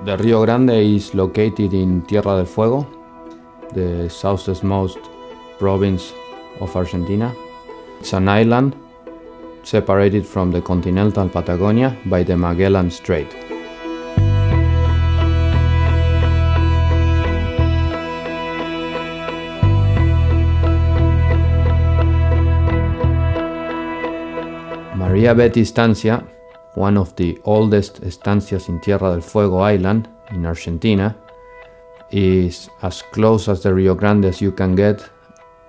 The Rio Grande is located in Tierra del Fuego, the southernmost province of Argentina. It's an island separated from the continental Patagonia by the Magellan Strait. Maria Behety Estancia, one of the oldest estancias in Tierra del Fuego island in Argentina, is as close as the Rio Grande as you can get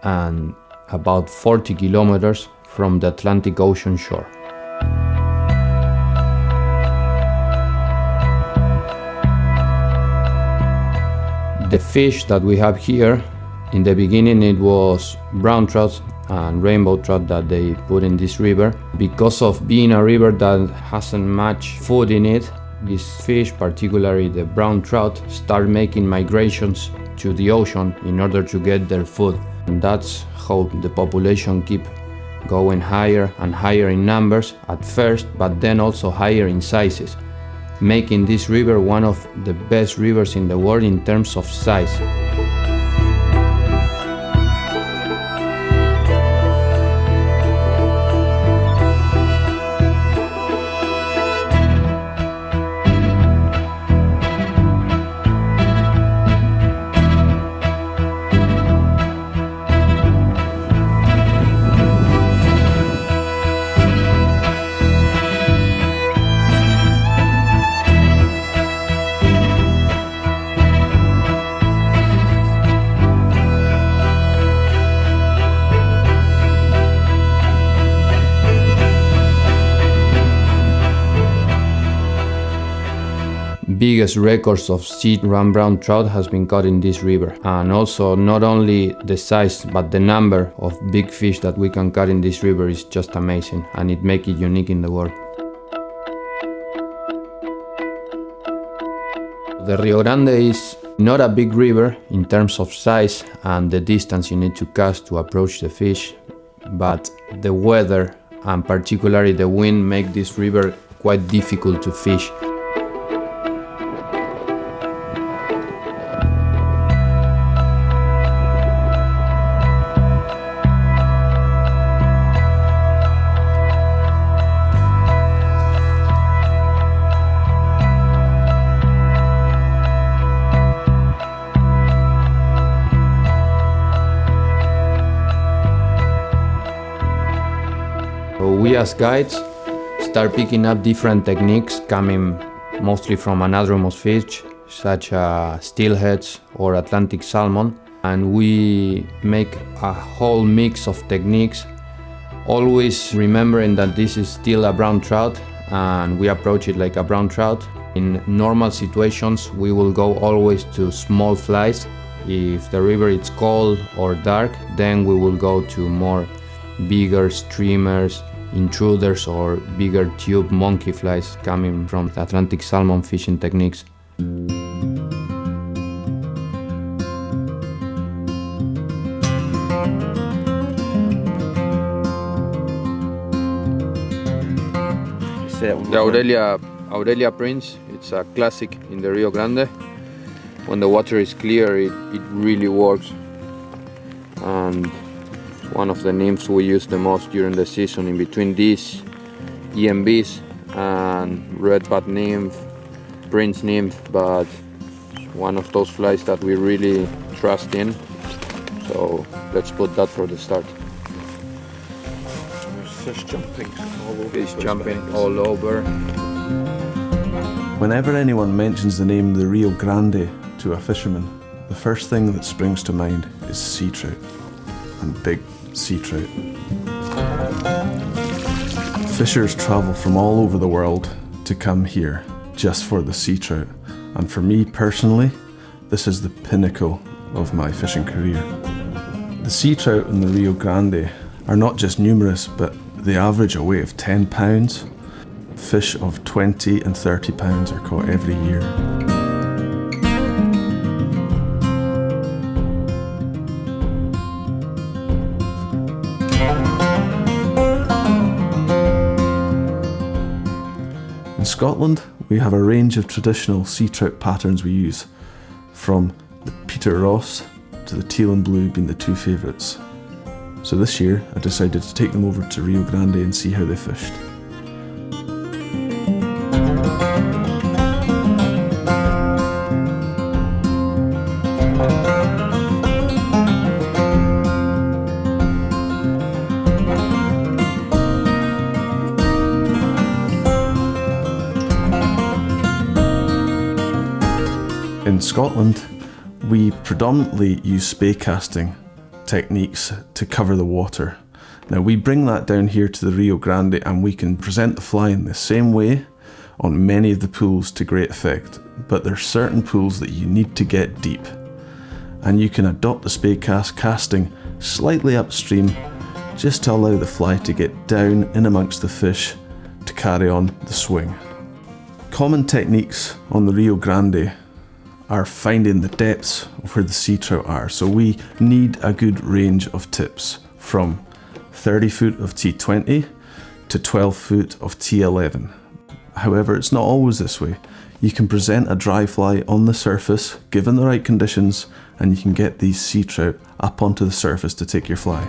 and about 40 kilometers from the Atlantic Ocean shore. The fish that we have here, in the beginning it was brown trout and rainbow trout that they put in this river. Because of being a river that hasn't much food in it, these fish, particularly the brown trout, start making migrations to the ocean in order to get their food. And that's how the population keep going higher and higher in numbers at first, but then also higher in sizes, making this river one of the best rivers in the world in terms of size. Biggest records of sea-run brown trout has been caught in this river, and also not only the size but the number of big fish that we can catch in this river is just amazing, and it makes it unique in the world. The Rio Grande is not a big river in terms of size and the distance you need to cast to approach the fish, but the weather and particularly the wind make this river quite difficult to fish. So we as guides start picking up different techniques coming mostly from anadromous fish such as steelheads or Atlantic salmon, and we make a whole mix of techniques, always remembering that this is still a brown trout and we approach it like a brown trout. In normal situations we will go always to small flies. If the river is cold or dark, then we will go to more bigger streamers, intruders or bigger tube monkey flies coming from the Atlantic salmon fishing techniques. The Aurelia Prince, it's a classic in the Rio Grande. When the water is clear, it really works. And one of the nymphs we use the most during the season, in between these EMBs and redbud nymph, prince nymph, but one of those flies that we really trust in. So let's put that for the start. There's fish jumping all over. Fish jumping all over. Whenever anyone mentions the name the Rio Grande to a fisherman, the first thing that springs to mind is sea trout, and big sea trout. Fishers travel from all over the world to come here just for the sea trout, and for me personally, this is the pinnacle of my fishing career. The sea trout in the Rio Grande are not just numerous, but they average a weight of 10 pounds. Fish of 20 and 30 pounds are caught every year. In Scotland, we have a range of traditional sea trout patterns we use, from the Peter Ross to the teal and blue being the two favourites. So this year I decided to take them over to Rio Grande and see how they fished. In Scotland, we predominantly use spey casting techniques to cover the water. Now we bring that down here to the Rio Grande and we can present the fly in the same way on many of the pools to great effect, but there's certain pools that you need to get deep. And you can adopt the spey casting slightly upstream just to allow the fly to get down in amongst the fish to carry on the swing. Common techniques on the Rio Grande are finding the depths of where the sea trout are. So we need a good range of tips from 30 foot of T20 to 12 foot of T11. However, it's not always this way. You can present a dry fly on the surface, given the right conditions, and you can get these sea trout up onto the surface to take your fly.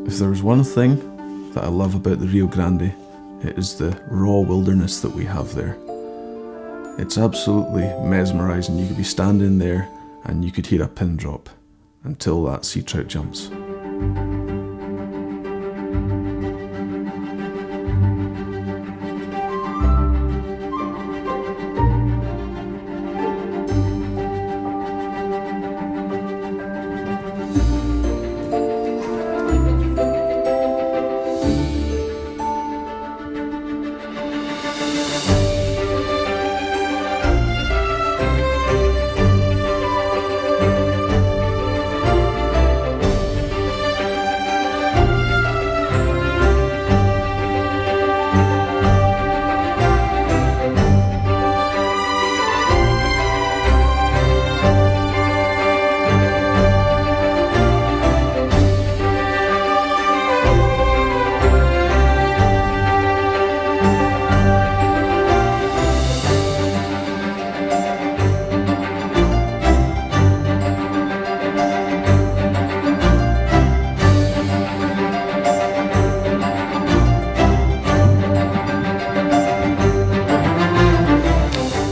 If there's one thing that I love about the Rio Grande, it is the raw wilderness that we have there. It's absolutely mesmerising. You could be standing there and you could hear a pin drop until that sea trout jumps.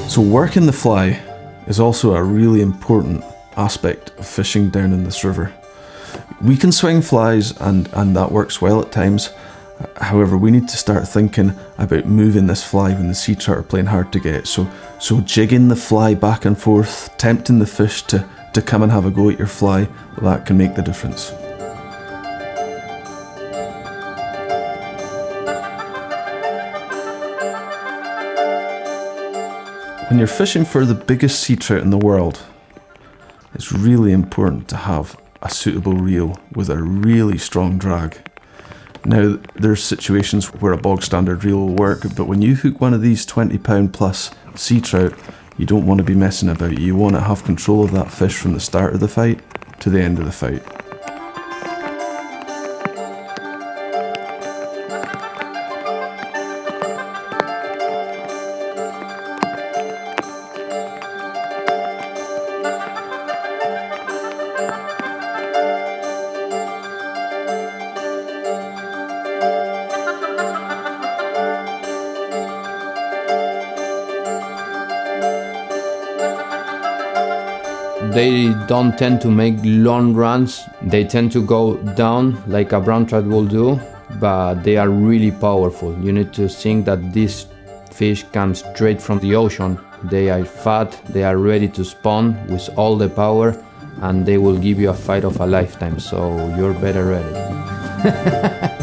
So working the fly is also a really important aspect of fishing down in this river. We can swing flies and that works well at times. However, we need to start thinking about moving this fly when the sea trout are playing hard to get. So jigging the fly back and forth, tempting the fish to come and have a go at your fly, that can make the difference. When you're fishing for the biggest sea trout in the world, it's really important to have a suitable reel with a really strong drag. Now, there's situations where a bog standard reel will work, but when you hook one of these 20-pound plus sea trout, you don't want to be messing about. You want to have control of that fish from the start of the fight to the end of the fight. They don't tend to make long runs. They tend to go down like a brown trout will do, but they are really powerful. You need to think that these fish come straight from the ocean. They are fat, they are ready to spawn with all the power, and they will give you a fight of a lifetime, so you're better ready.